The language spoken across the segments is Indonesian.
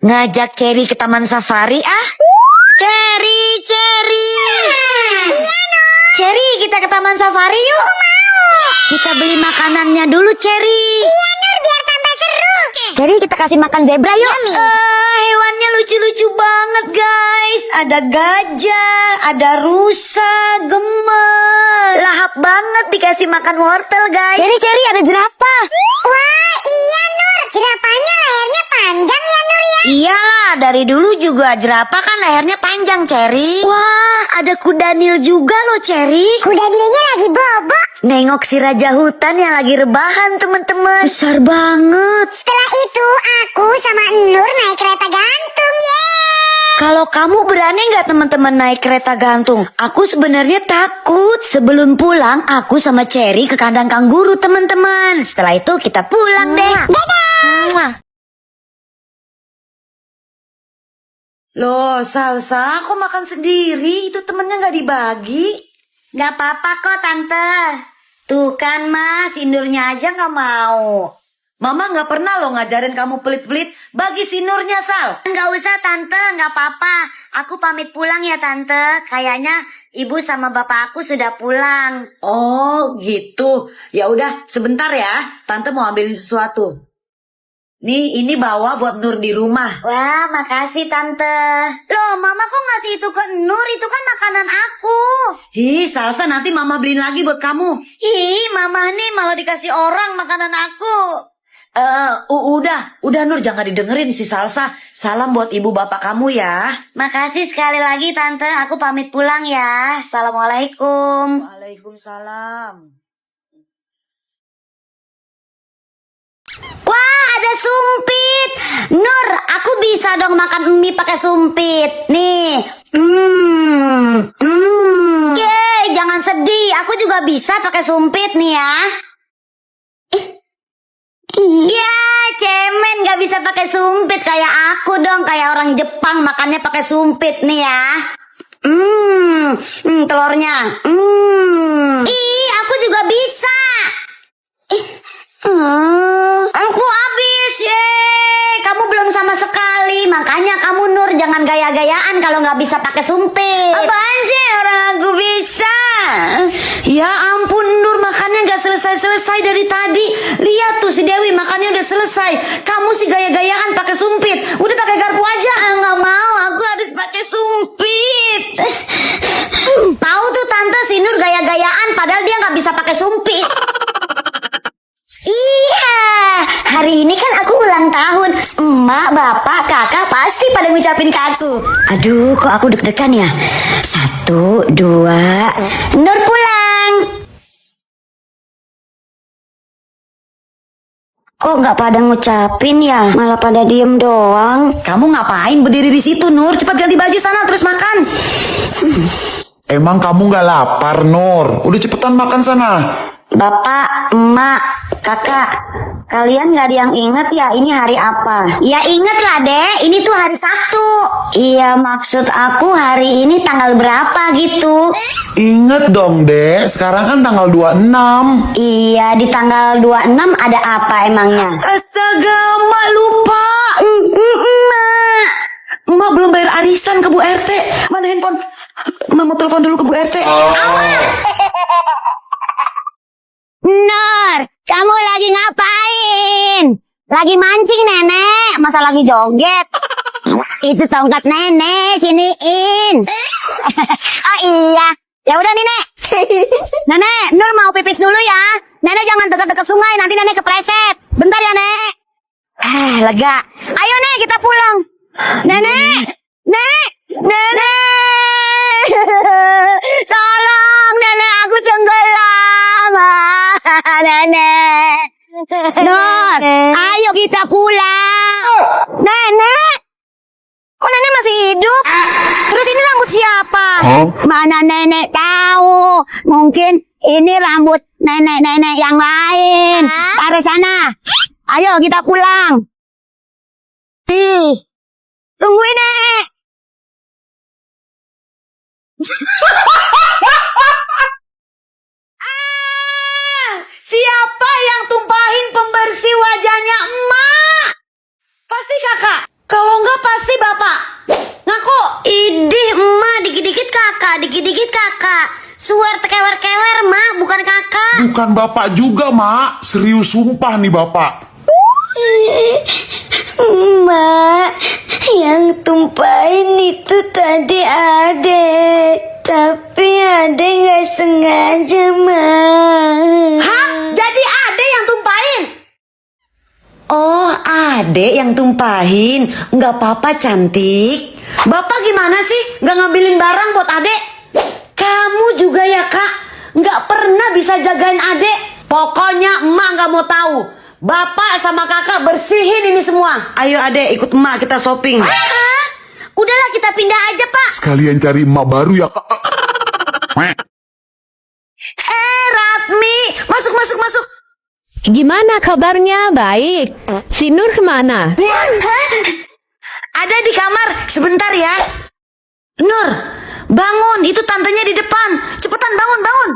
Ngajak Cherry ke taman safari ah? Cherry. Iya, Cherry, kita ke taman safari yuk. Kita beli makanannya dulu, Cherry. Iya, Nur, biar tambah seru. Cherry, kita kasih makan zebra yuk. Hewannya lucu-lucu banget, guys. Ada gajah, ada rusa, gemes. Lahap banget dikasih makan wortel, guys. Cherry, ada jerapah. Wah, iya, Nur. Jerapahnya lehernya panjang ya, Nur ya? Iyalah, dari dulu juga jerapah kan lehernya panjang, Cherry. Wah, ada kuda Nil juga loh, Cherry. Kuda Nilnya lagi bobok. Nengok si raja hutan yang lagi rebahan, teman-teman. Besar banget. Setelah itu, aku sama Nur naik kereta gantung, yeay. Kalau kamu berani nggak teman-teman naik kereta gantung? Aku sebenarnya takut. Sebelum pulang, aku sama Cherry ke kandang kanguru, teman-teman. Setelah itu kita pulang deh. Dadah. Loh, Salsa, aku makan sendiri. Itu temennya nggak dibagi. Nggak apa-apa kok, Tante. Tuh kan, Mas, Indurnya aja nggak mau. Mama nggak pernah loh ngajarin kamu pelit-pelit. Bagi sinurnya, Sal. Nggak usah, Tante. Nggak apa-apa. Aku pamit pulang ya, Tante. Kayaknya ibu sama bapak aku sudah pulang. Oh, gitu. Ya udah, sebentar ya. Tante mau ambilin sesuatu. Nih, ini bawa buat Nur di rumah. Wah, makasih, Tante. Loh, Mama kok ngasih itu ke Nur? Itu kan makanan aku. Hi, Salsa, nanti Mama beliin lagi buat kamu. Hi, Mama nih malah dikasih orang makanan aku. Udah Nur, jangan didengerin si Salsa. Salam buat ibu bapak kamu ya. Makasih sekali lagi, Tante. Aku pamit pulang ya. Assalamualaikum. Waalaikumsalam. Wah, ada sumpit. Nur, aku bisa dong makan mie pakai sumpit. Nih. Yeay, jangan sedih. Aku juga bisa pakai sumpit nih ya. Ya, cemen gak bisa pakai sumpit kayak aku dong. Kayak orang Jepang makannya pakai sumpit nih ya. Telurnya. Ih, aku juga bisa. Aku habis. Yeay, kamu belum sama sekali. Makanya kamu Nur jangan gaya-gayaan kalau nggak bisa pakai sumpit. Apaan sih orang aku bisa? Ya ampun Nur, makannya nggak selesai-selesai dari tadi. Lihat tuh si Dewi makannya udah selesai. Kamu sih gaya-gayaan pakai sumpit. Udah pakai garpu aja. Nggak mau, aku harus pakai sumpit. Tahu tuh Tante, si Nur gaya-gayaan padahal dia nggak bisa pakai sumpit. Iya, hari ini kan aku ulang tahun. Emak, bapak, kakak pasti pada ngucapin ke aku. Aduh, kok aku deg-degan ya. 1, 2, Nur pulang. Kok nggak pada ngucapin ya? Malah pada diem doang. Kamu ngapain berdiri di situ, Nur? Cepat ganti baju sana, terus makan. Emang kamu nggak lapar, Nur? Udah cepetan makan sana. Bapak, emak, kakak, kalian gak ada yang inget ya ini hari apa? Ya inget lah dek, ini tuh hari Sabtu. Iya, maksud aku hari ini tanggal berapa gitu. Ingat dong, Dek. Sekarang kan tanggal 26. Iya, di tanggal 26 ada apa emangnya? Astaga, emak lupa. Emak belum bayar arisan ke Bu RT. Mana handphone? Mama telepon dulu ke Bu RT. Nur, kamu lagi ngapain? Lagi mancing nenek, masa lagi joget? Itu tongkat nenek, siniin. Oh iya, ya udah nih nek. Nenek, Nur mau pipis dulu ya. Nenek jangan dekat-dekat sungai, nanti nenek kepreset. Bentar ya nek. Lega. Ayo nek, kita pulang. Nenek, nenek. Tolong nenek, aku tenggelam. Nenek. Nur, ayo kita pulang. Nenek. Kok nenek masih hidup? Terus ini rambut siapa? Mana nenek tahu. Mungkin ini rambut nenek-nenek yang lain. Taruh sana. Ayo kita pulang. Tungguin nek. Siapa yang tumpahin pembersih wajahnya emak? Pasti kakak. Kalau enggak dikit-dikit kakak. Suar tekewer-kewer, Mak, bukan kakak. Bukan bapak juga, Mak. Serius sumpah nih bapak. Mak, yang tumpahin itu tadi Ade. Tapi Ade gak sengaja, Mak. Hah? Jadi Ade yang tumpahin? Oh, Ade yang tumpahin. Gak apa-apa, cantik. Bapak gimana sih? Gak ngambilin barang buat Ade? Kamu juga ya, Kak? Gak pernah bisa jagain Ade. Pokoknya emak gak mau tahu. Bapak sama kakak bersihin ini semua. Ayo Ade, ikut emak kita shopping. Hah? Udahlah kita pindah aja, Pak. Sekalian cari emak baru ya, Kak. Ratmi, masuk. Gimana kabarnya? Baik. Si Nur kemana? Hah? Ada di kamar, sebentar ya. Nur, bangun, itu tantenya di depan. Cepetan bangun.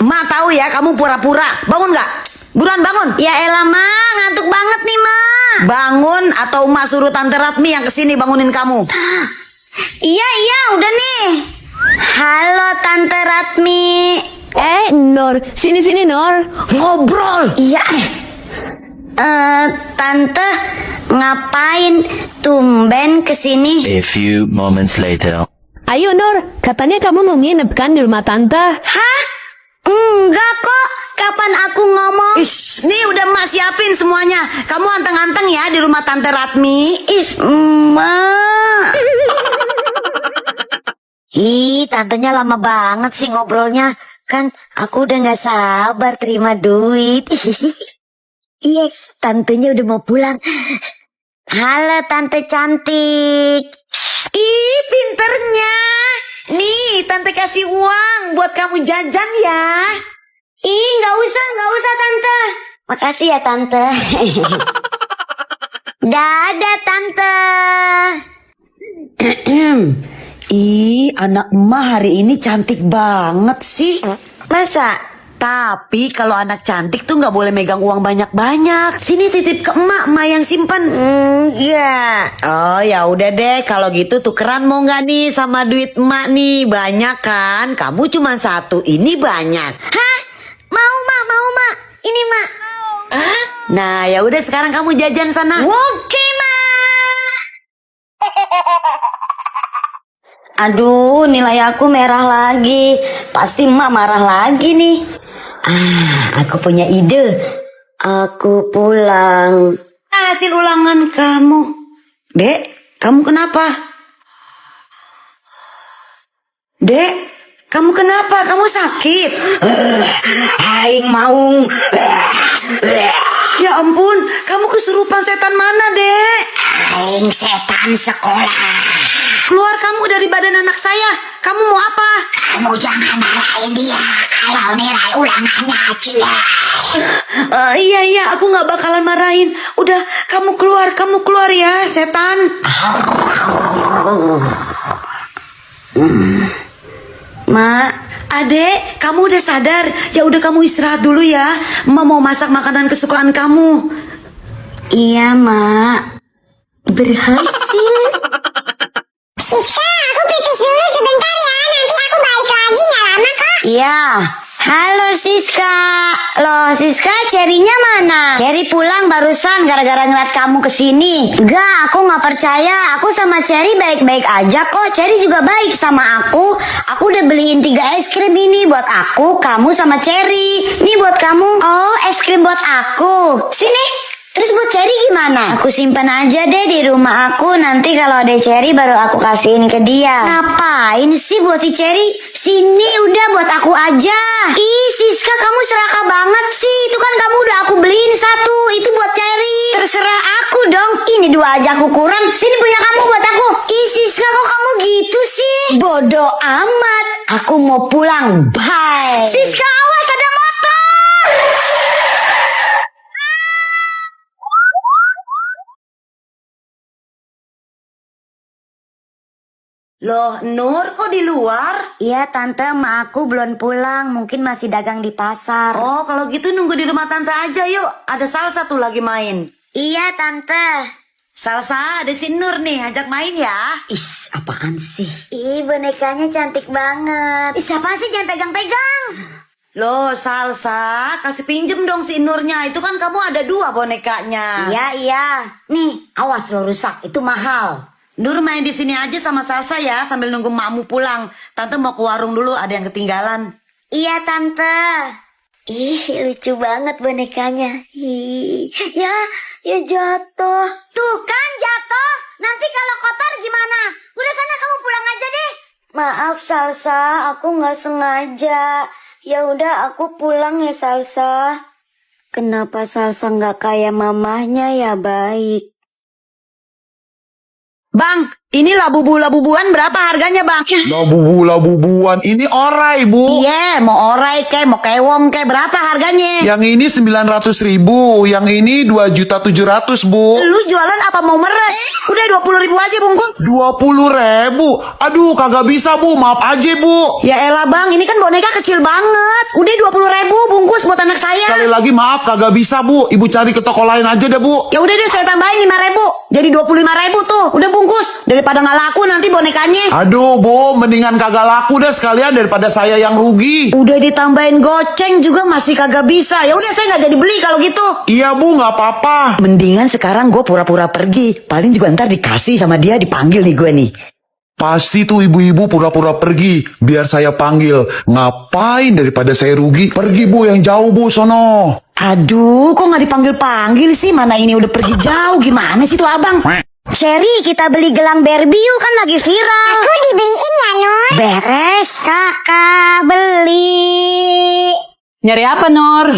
Ma tahu ya kamu pura-pura. Bangun nggak? Buruan bangun. Ya elah, Ma, ngantuk banget nih, Ma. Bangun atau Ma suruh Tante Ratmi yang kesini bangunin kamu. Iya, udah nih. Halo Tante Ratmi. Nur, sini Nur. Ngobrol. Iya. Tante, ngapain tumben kesini? A few moments later. Ayo Nur, katanya kamu mau nginep kan di rumah tante? Hah? Enggak kok. Kapan aku ngomong? Ish, nih udah Mak siapin semuanya. Kamu anteng-anteng ya di rumah Tante Ratmi. Ish, Mak. Ih, tantenya lama banget sih ngobrolnya. Kan aku udah gak sabar terima duit. Yes, tantenya udah mau pulang. Halo Tante cantik. Ih, pinternya. Nih, Tante kasih uang buat kamu jajan ya. Ih, gak usah Tante. Makasih ya Tante. Dadah Tante. Ih, anak emak hari ini cantik banget sih. Masa? Tapi kalau anak cantik tuh gak boleh megang uang banyak-banyak. Sini titip ke emak yang simpen. Iya. Oh ya udah deh, kalau gitu tukeran mau nggak nih sama duit emak nih? Banyak kan? Kamu cuma satu, ini banyak. Hah? Mau mak. Ini mak. Nah ya udah sekarang kamu jajan sana. Oke mak. Aduh, nilai aku merah lagi. Pasti emak marah lagi nih. Aku punya ide. Aku pulang. Hasil ulangan kamu. Dek, kamu kenapa? Dek, kamu kenapa? Kamu sakit? Aing Maung. Ya ampun, kamu kesurupan setan mana, Dek? Aing setan sekolah. Keluar kamu dari badan anak saya. Kamu mau apa? Kamu jangan marahin dia kalau nilai ulangannya jelek. Iya, aku gak bakalan marahin. Udah, kamu keluar ya, setan. Mak, Adek, kamu udah sadar? Ya udah kamu istirahat dulu ya. Emak mau masak makanan kesukaan kamu. Iya, Mak. Berhasil. Siska, aku pipis dulu sebentar ya. Nanti aku balik lagi, nggak lama kok. Iya. Halo Siska. Loh Siska, Cerinya mana? Ceri pulang barusan gara-gara ngeliat kamu kesini. Enggak, aku gak percaya. Aku sama Ceri baik-baik aja kok. Ceri juga baik sama aku. Aku udah beliin 3 es krim ini buat aku, kamu sama Ceri. Ini buat kamu. Oh, es krim buat aku. Sini. Terus buat Ceri gimana? Aku simpan aja deh di rumah aku. Nanti kalau ada Ceri baru aku kasihin ke dia. Ngapain sih buat si Ceri? Sini udah buat aku aja. Ih Siska, kamu serakah banget sih. Itu kan kamu udah aku beliin 1. Itu buat Ceri. Terserah aku dong. Ini 2 aja aku kurang. Sini punya kamu buat aku. Ih Siska, kok kamu gitu sih? Bodoh amat. Aku mau pulang. Bye. Siska, awas ada motor. Loh, Nur kok di luar? Iya, Tante, emak aku belum pulang. Mungkin masih dagang di pasar. Oh, kalau gitu nunggu di rumah Tante aja yuk. Ada Salsa tuh lagi main. Iya, Tante. Salsa, ada si Nur nih, ajak main ya. Is, apaan sih? Ih, bonekanya cantik banget. Is, apaan sih? Jangan pegang-pegang. Loh, Salsa, kasih pinjem dong si Nurnya. Itu kan kamu ada 2 bonekanya. Iya. Nih, awas lo rusak. Itu mahal. Nur main di sini aja sama Salsa ya, sambil nunggu makmu pulang. Tante mau ke warung dulu, ada yang ketinggalan. Iya, Tante. Ih, lucu banget bonekanya. Ya jatuh. Tuh kan jatuh. Nanti kalau kotor gimana? Udah sana kamu pulang aja deh. Maaf Salsa, aku nggak sengaja. Ya udah aku pulang ya Salsa. Kenapa Salsa nggak kayak mamahnya ya baik? Bang, ini labu-labuan berapa harganya bang? Labu-labuan. Ini orai, Bu. Iya, mau orai kek, mau kewong kek, berapa harganya? Yang ini 900.000, yang ini 2.700.000, Bu. Lu jualan apa mau meres? Udah 20.000 aja bungkus. 20.000. Aduh, kagak bisa, Bu. Maaf aja, Bu. Ya elah bang, ini kan boneka kecil banget. Udah 20.000 bungkus buat anak saya. Sekali lagi maaf, kagak bisa, Bu. Ibu cari ke toko lain aja deh, Bu. Ya udah deh, saya tambahin 5.000. Jadi 25.000 tuh. Udah bungkus. Daripada nggak laku nanti bonekanya. Aduh, Bu. Mendingan kagak laku deh sekalian daripada saya yang rugi. Udah ditambahin goceng juga masih kagak bisa. Ya udah saya nggak jadi beli kalau gitu. Iya, Bu. Nggak apa-apa. Mendingan sekarang gue pura-pura pergi. Paling juga ntar dikasih sama dia, dipanggil nih gue nih. Pasti tuh ibu-ibu pura-pura pergi. Biar saya panggil. Ngapain daripada saya rugi? Pergi, Bu. Yang jauh, Bu. Sono. Aduh, kok nggak dipanggil-panggil sih? Mana ini udah pergi jauh. Gimana sih tuh abang? Cherry, kita beli gelang Barbie yuk, kan lagi viral. Aku dibeliin ya, Nur. Beres, kakak beli. Nyari apa, Nur?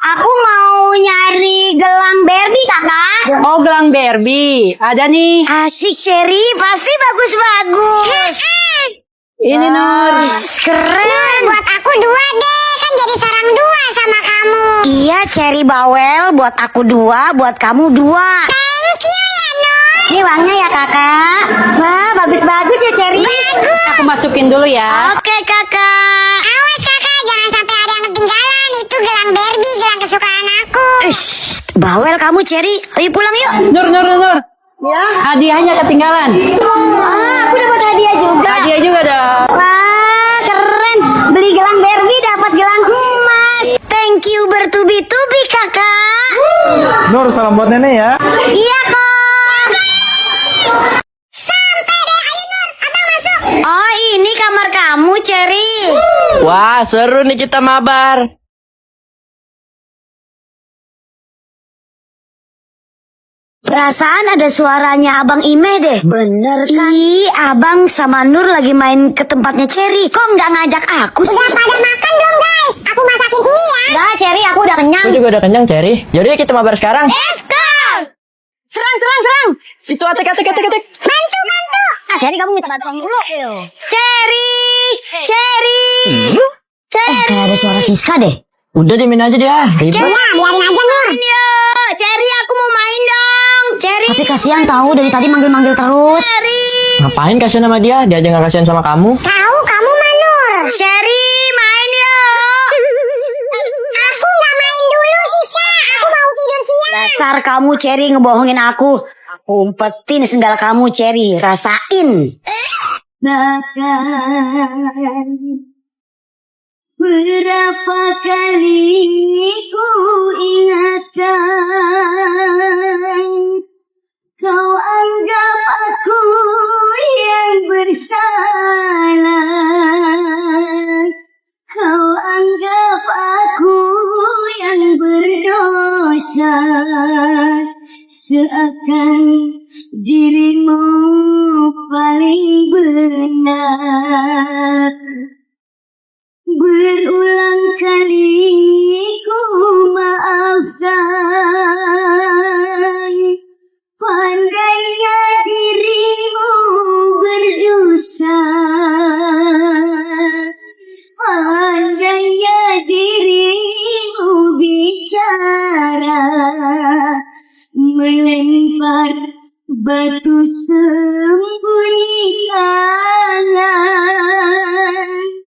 Aku mau nyari gelang Barbie, kakak. Oh, gelang Barbie. Ada nih. Asik Cherry, pasti bagus-bagus. Ini, Nur. Keren. Buat aku 2 deh, kan jadi sarang 2 sama kamu. Iya Cherry bawel, buat aku 2, buat kamu 2. Thank you ya, Nur. Ini uangnya ya kakak. Wah, bagus-bagus ya Cherry. Aku masukin dulu ya. Oke kakak. Awas kakak, jangan sampai ada yang ketinggalan. Itu gelang Barbie, gelang kesukaan aku. Bawel kamu Cherry. Ayo pulang yuk. Nur. Ya. Hadiahnya ketinggalan. Aku dapat hadiah juga. Hadiah juga dong. Wah, keren. Beli gelang Barbie dapat gelang emas. Thank you bertubi-tubi kakak. Nur, salam buat nenek ya. Iya kok. Sampai deh, ayo Nur, abang masuk. Oh, ini kamar kamu Cherry. Wah, seru nih kita mabar. Perasaan ada suaranya Abang Ime deh. Bener kan? Ih, Abang sama Nur lagi main ke tempatnya Cherry. Kok nggak ngajak aku sih? Udah pada makan belum guys? Aku masakin mie ya. Nggak, Cherry, aku udah kenyang. Aku juga udah kenyang, Cherry. Jadi kita mabar sekarang. Let's go! Serang. Situ atek. Bantu. Nah, Cherry kamu minta bantuan dulu. Cherry! Kayak ada suara Siska deh. Udah dimin aja dia. Ribet. Ya, biarin aja Nur. Cherry, aku mau main dong. Cherry. Tapi kasihan tahu dari tadi manggil-manggil terus. Cherry. Ngapain kasihan sama dia? Dia aja nggak kasihan sama kamu. Tahu kamu mah Nur. Cherry, main yuk. Aku nggak main dulu Sisa. Aku mau tidur siang. Dasar kamu Cherry ngebohongin aku. Aku umpetin sendal kamu Cherry. Rasain. Bahkan berapa kali ku ingatkan, kau anggap aku yang bersalah, kau anggap aku yang berdosa, seakan dirimu paling benar. Berulang kali ku maafkan, pandainya dirimu berdosa, pandainya dirimu bicara, melempar batu